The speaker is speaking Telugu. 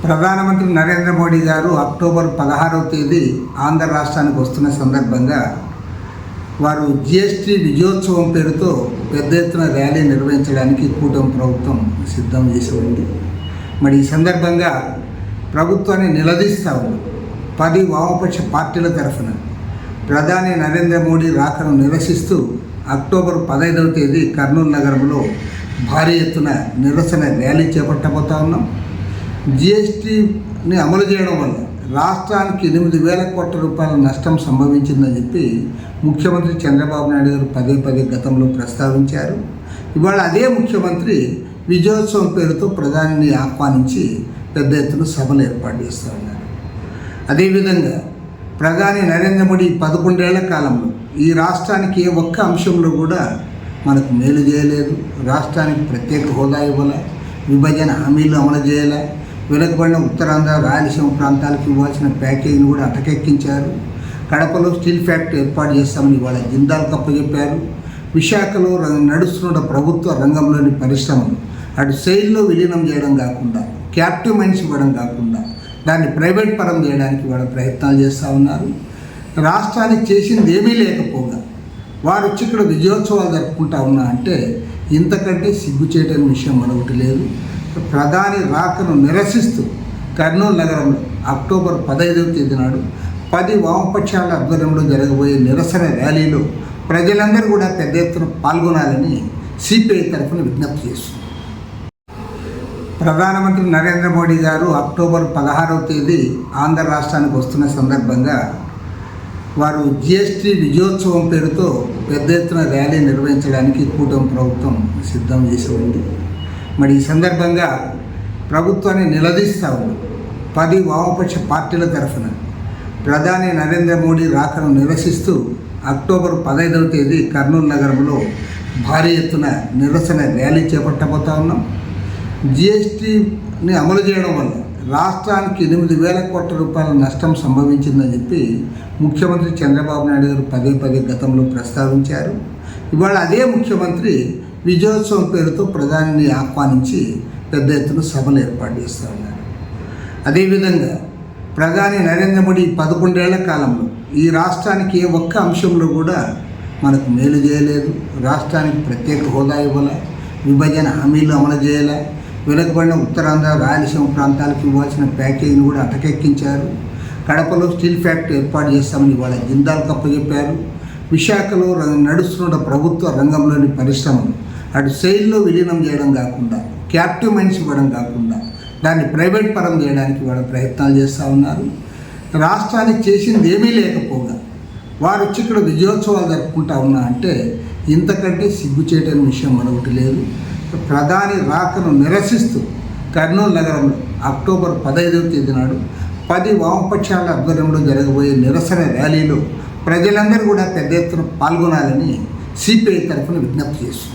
ప్రధానమంత్రి నరేంద్ర మోడీ గారు అక్టోబర్ 16వ తేదీ ఆంధ్ర రాష్ట్రానికి వస్తున్న సందర్భంగా వారు జిఎస్టీ విజయోత్సవం పేరుతో పెద్ద ఎత్తున ర్యాలీ నిర్వహించడానికి కూటమి ప్రభుత్వం సిద్ధం చేసి ఉంది. మరి ఈ సందర్భంగా ప్రభుత్వాన్ని నిలదీస్తూ ఉంది. 10 వామపక్ష పార్టీల తరఫున ప్రధాని నరేంద్ర మోడీ రాకను నిరసిస్తూ అక్టోబర్ 15వ తేదీ కర్నూలు నగరంలో భారీ ఎత్తున నిరసన ర్యాలీ చేపట్టబోతా ఉన్నాం. జిఎస్టీని అమలు చేయడం వల్ల రాష్ట్రానికి 8,000 కోట్ల రూపాయల నష్టం సంభవించిందని చెప్పి ముఖ్యమంత్రి చంద్రబాబు నాయుడు గారు పదే గతంలో ప్రస్తావించారు. ఇవాళ అదే ముఖ్యమంత్రి విజయోత్సవం పేరుతో ప్రధానిని ఆహ్వానించి పెద్ద ఎత్తున సభలు ఏర్పాటు చేస్తూ ఉన్నారు. అదేవిధంగా ప్రధాని నరేంద్ర మోడీ 11 ఏళ్ల కాలంలో ఈ రాష్ట్రానికి ఏ ఒక్క అంశంలో కూడా మనకు మేలు చేయలేదు. రాష్ట్రానికి ప్రత్యేక హోదా ఇవ్వలే, విభజన హామీలు అమలు చేయలే, వెనుకబడిన ఉత్తరాంధ్ర రాయలసీమ ప్రాంతాలకు ఇవ్వాల్సిన ప్యాకేజీని కూడా అటకెక్కించారు. కడపలో స్టీల్ ఫ్యాక్టరీ ఏర్పాటు చేస్తామని ఇవాళ జిందాల్ కప్పచెప్పారు. విశాఖలో నడుస్తున్న ప్రభుత్వ రంగంలోని పరిశ్రమలు అటు సెయిల్లో విలీనం చేయడం కాకుండా, క్యాప్టివ్ మైన్స్ ఇవ్వడం కాకుండా దాన్ని ప్రైవేట్ పరం చేయడానికి వాళ్ళ ప్రయత్నాలు చేస్తూ ఉన్నారు. రాష్ట్రానికి చేసింది ఏమీ లేకపోగా వారు వచ్చి ఇక్కడ విజయోత్సవాలు జరుపుకుంటా ఉన్నా అంటే ఇంతకంటే సిగ్గుచేయని విషయం మరొకటి లేదు. ప్రధాని రాకను నిరసిస్తూ కర్నూలు నగరంలో అక్టోబర్ 15వ తేదీ నాడు 10 వామపక్షాల ఆధ్వర్యంలో జరగబోయే నిరసన ర్యాలీలో ప్రజలందరూ కూడా పెద్ద ఎత్తున పాల్గొనాలని సిపిఐ తరఫున విజ్ఞప్తి చేస్తుంది. ప్రధానమంత్రి నరేంద్ర మోడీ గారు అక్టోబర్ 16వ తేదీ ఆంధ్ర రాష్ట్రానికి వస్తున్న సందర్భంగా వారు జిఎస్టీ విజయోత్సవం పేరుతో పెద్ద ఎత్తున ర్యాలీ నిర్వహించడానికి కూటమి ప్రభుత్వం సిద్ధం చేసి ఉంది. మరి ఈ సందర్భంగా ప్రభుత్వాన్ని నిలదీస్తూ ఉంది. 10 వామపక్ష పార్టీల తరఫున ప్రధాని నరేంద్ర మోడీ రాకను నిరసిస్తూ అక్టోబర్ 15వ తేదీ కర్నూలు నగరంలో భారీ ఎత్తున నిరసన ర్యాలీ చేపట్టబోతా ఉన్నాం. జిఎస్టీని అమలు చేయడం వల్ల రాష్ట్రానికి 8,000 కోట్ల రూపాయల నష్టం సంభవించిందని చెప్పి ముఖ్యమంత్రి చంద్రబాబు నాయుడు గారు పదే గతంలో ప్రస్తావించారు. ఇవాళ అదే ముఖ్యమంత్రి విజయోత్సవం పేరుతో ప్రధానిని ఆహ్వానించి పెద్ద ఎత్తున సభలు ఏర్పాటు చేస్తూ ఉన్నారు. అదేవిధంగా ప్రధాని నరేంద్ర మోడీ 11 ఏళ్ల కాలంలో ఈ రాష్ట్రానికి ఏ ఒక్క అంశంలో కూడా మనకు మేలు చేయలేదు. రాష్ట్రానికి ప్రత్యేక హోదా ఇవ్వలే, విభజన హామీలు అమలు చేయలే, వెనుకబడిన ఉత్తరాంధ్ర రాయలసీమ ప్రాంతాలకు ఇవ్వాల్సిన ప్యాకేజీని కూడా అటకెక్కించారు. కడపలో స్టీల్ ఫ్యాక్టరీ ఏర్పాటు చేస్తామని ఇవాళ జిందాల్ కప్పచెప్పారు. విశాఖలో నడుస్తున్న ప్రభుత్వ రంగంలోని పరిశ్రమలు అటు సెయిల్లో విలీనం చేయడం కాకుండా, క్యాప్టివ్ మైన్స్ ఇవ్వడం కాకుండా దాన్ని ప్రైవేట్ పరం చేయడానికి వాళ్ళ ప్రయత్నాలు చేస్తూ ఉన్నారు. రాష్ట్రానికి చేసింది ఏమీ లేకపోగా వారు వచ్చి ఇక్కడ విజయోత్సవాలు జరుపుకుంటా ఉన్నా అంటే ఇంతకంటే సిగ్గుచేయని విషయం మరొకటి లేదు. ప్రధాని రాకను నిరసిస్తూ కర్నూలు నగరంలో అక్టోబర్ 15వ తేదీ నాడు 10 వామపక్షాల ఆధ్వర్యంలో జరగబోయే నిరసన ర్యాలీలో ప్రజలందరూ కూడా పెద్ద ఎత్తున పాల్గొనాలని సిపిఐ తరఫున విజ్ఞప్తి చేస్తుంది.